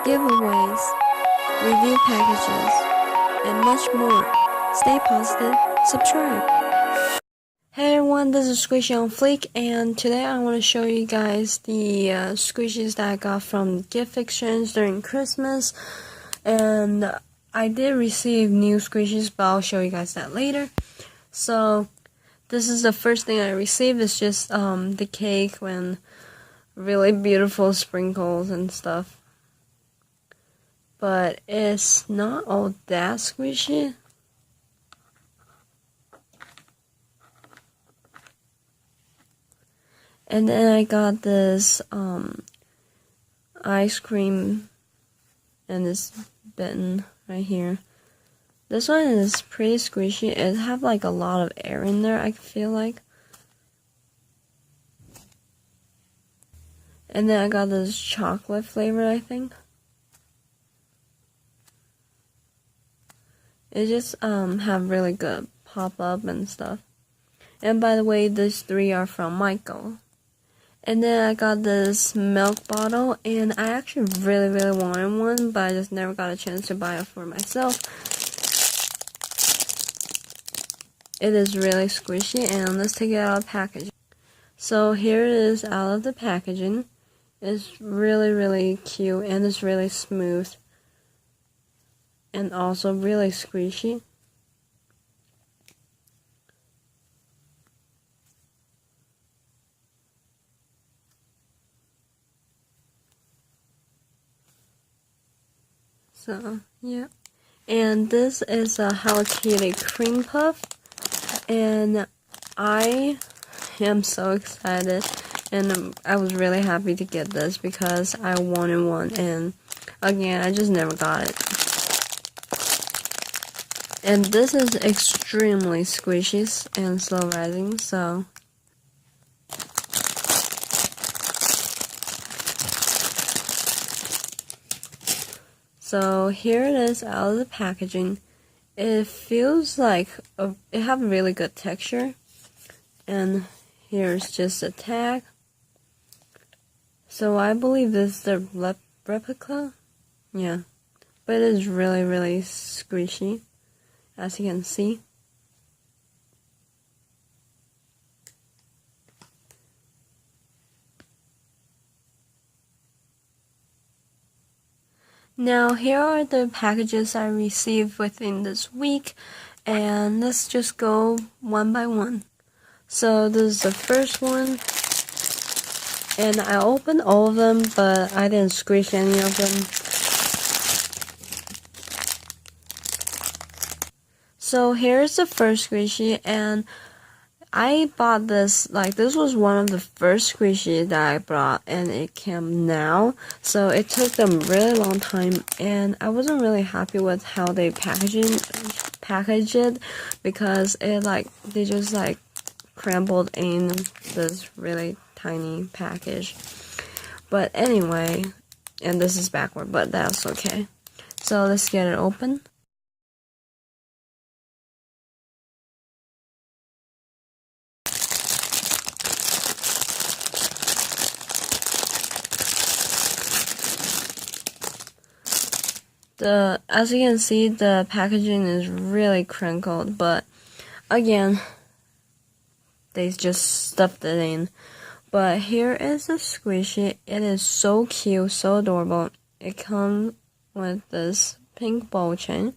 giveaways, review packages, and much more. Stay positive, subscribe. Hey everyone, this is Squishy on Fleek, and today I want to show you guys the squishies that I got from gift exchange during Christmas. And I did receive new squishies, but I'll show you guys that later. So this is the first thing I received. It's just the cake and really beautiful sprinkles and stuff. But it's not all that squishy. And then I got this ice cream in this bin right here. This one is pretty squishy. It have like a lot of air in there, I feel like. And then I got this chocolate flavor, I think. It just have really good pop-up and stuff. And by the way, these three are from Michael. And then I got this milk bottle, and I actually really wanted one, but I just never got a chance to buy it for myself. It is really squishy, and let's take it out of the packaging. So here it is out of the packaging. It's really cute, and it's really smooth. And also really squishy. So, yeah. And this is a Hello Kitty cream puff. And I am so excited. And I was really happy to get this because I wanted one. And again, I just never got it. And this is extremely squishy and slow rising, so here it is out of the packaging. It feels like it have a really good texture. And here's just a tag. So I believe this is the replica. Yeah. But it is really squishy, as you can see. Now here are the packages I received within this week, and let's just go one by one. So this is the first one, and I opened all of them, but I didn't squish any of them. So here's the first squishy, and I bought this, this was one of the first squishies that I brought, and it came now. So it took them really long time, and I wasn't really happy with how they packaged it, because they just crumbled in this really tiny package. But anyway, and this is backward, but that's okay. So let's get it open. As you can see, the packaging is really crinkled, but again, they just stuffed it in. But here is the squishy. It is so cute, so adorable. It comes with this pink ball chain.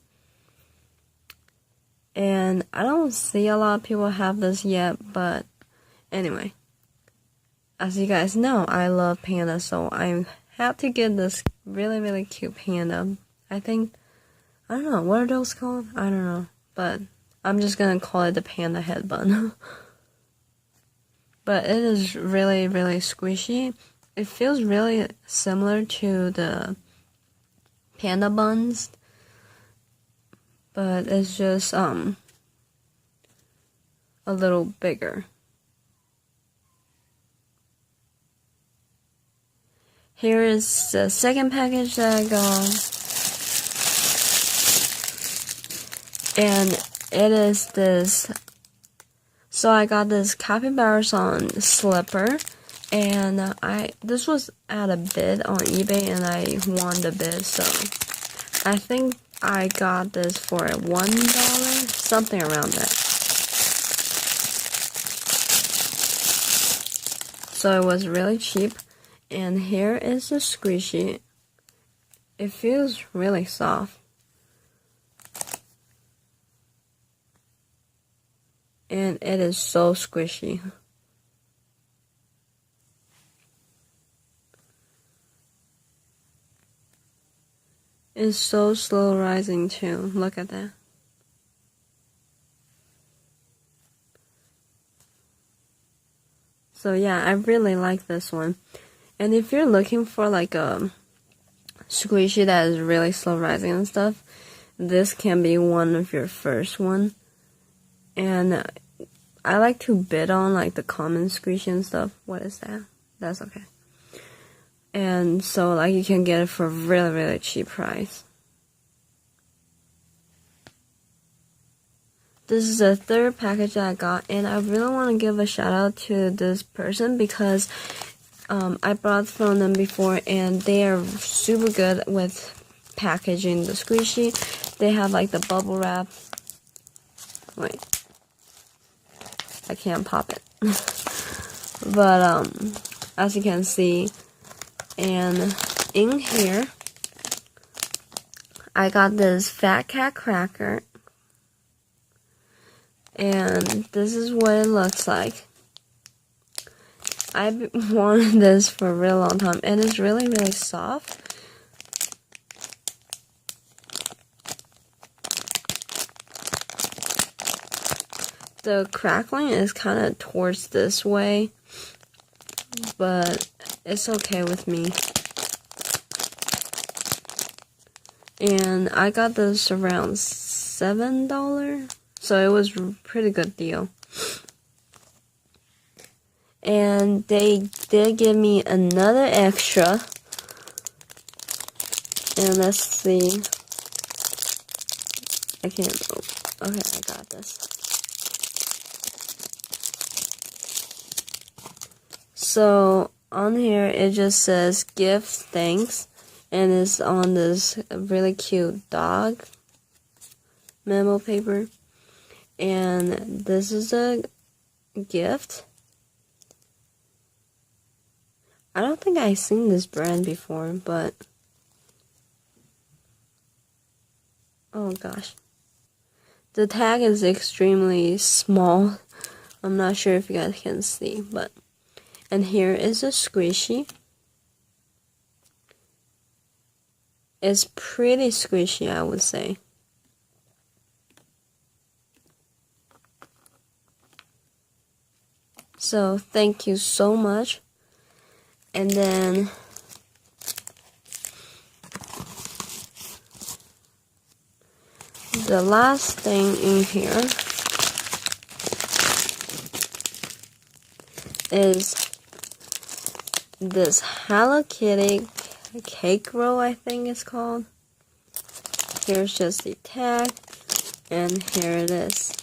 And I don't see a lot of people have this yet, but anyway. As you guys know, I love panda, so I have to get this really cute panda. I think, I don't know, what are those called? I don't know, but I'm just gonna call it the panda headband. But it is really squishy. It feels really similar to the panda buns, but it's just a little bigger. Here is the second package that I got. And it is this, so I got this capybara slipper, And this was at a bid on eBay, and I won the bid, so I think I got this for $1, something around that. So it was really cheap. And here is the squishy. It feels really soft. And it is so squishy. It's so slow rising too. Look at that. So yeah, I really like this one. And if you're looking for like a squishy that is really slow rising and stuff, this can be one of your first one. And I like to bid on like the common squishy and stuff. What is that? That's okay. And so like you can get it for a really, really cheap price. This is the third package that I got, and I really want to give a shout out to this person because I bought from them before, and they are super good with packaging the squishy. They have like the bubble wrap. Wait, I can't pop it. But as you can see, and in here I got this Fat Cat cracker, and this is what it looks like. I've wanted this for a really long time, and it's really, really soft. The crackling is kind of towards this way, but it's okay with me. And I got this around $7, so it was a pretty good deal. And they did give me another extra. And let's see. I can't. Okay, I got this. So on here it just says gift thanks, and it's on this really cute dog memo paper. And this is a gift. I don't think I've seen this brand before, but oh gosh. The tag is extremely small. I'm not sure if you guys can see, but and here is a squishy. It's pretty squishy, I would say. So thank you so much. And then the last thing in here is this Hello Kitty cake roll, I think it's called. Here's just the tag, and here it is.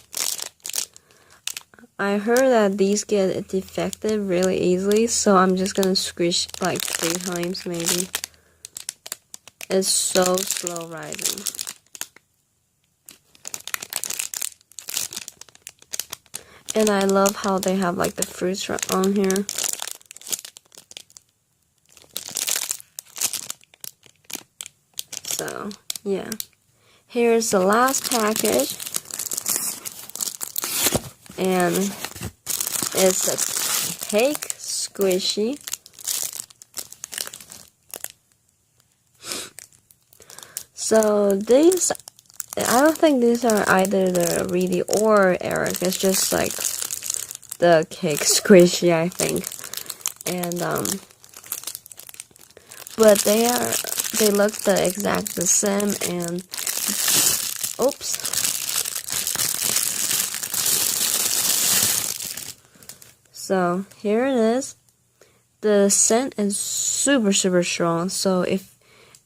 I heard that these get defective really easily, so I'm just gonna squish like 3 times maybe. It's so slow rising. And I love how they have like the fruits on here. So, yeah. Here's the last package. And it's a cake squishy. So these, I don't think these are either the Reedy or Eric. It's just like the cake squishy, I think. And but they look the exact the same. And oops. So here it is. The scent is super, super strong. So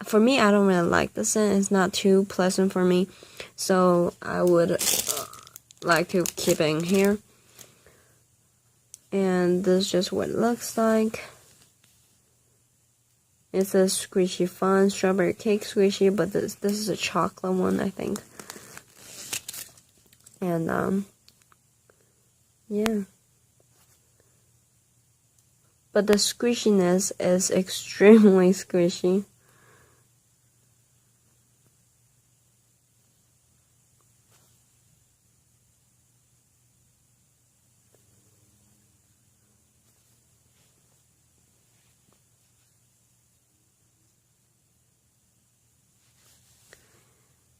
for me, I don't really like the scent. It's not too pleasant for me. So I would like to keep it in here. And this is just what it looks like. It's a squishy fun strawberry cake squishy, but this is a chocolate one, I think. And yeah. But the squishiness is extremely squishy.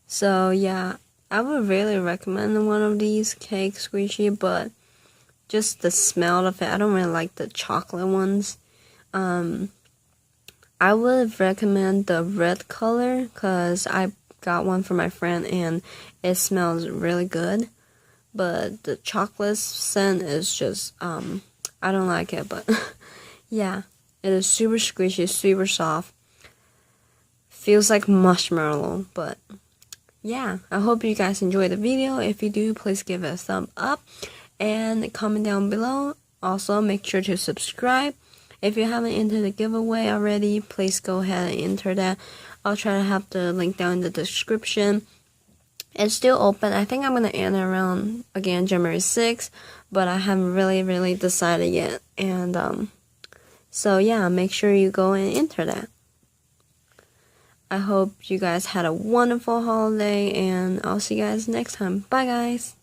So yeah, I would really recommend one of these cake squishy, but just the smell of it, I don't really like the chocolate ones. I would recommend the red color because I got one for my friend and it smells really good. But the chocolate scent is just, I don't like it, but yeah, it is super squishy, super soft. Feels like marshmallow, but yeah, I hope you guys enjoyed the video. If you do, please give it a thumb up and comment down below. Also, make sure to subscribe. If you haven't entered the giveaway already, please go ahead and enter that. I'll try to have the link down in the description. It's still open. I think I'm going to end around, again, January 6th, but I haven't really decided yet. And so yeah, make sure you go and enter that. I hope you guys had a wonderful holiday, and I'll see you guys next time. Bye, guys.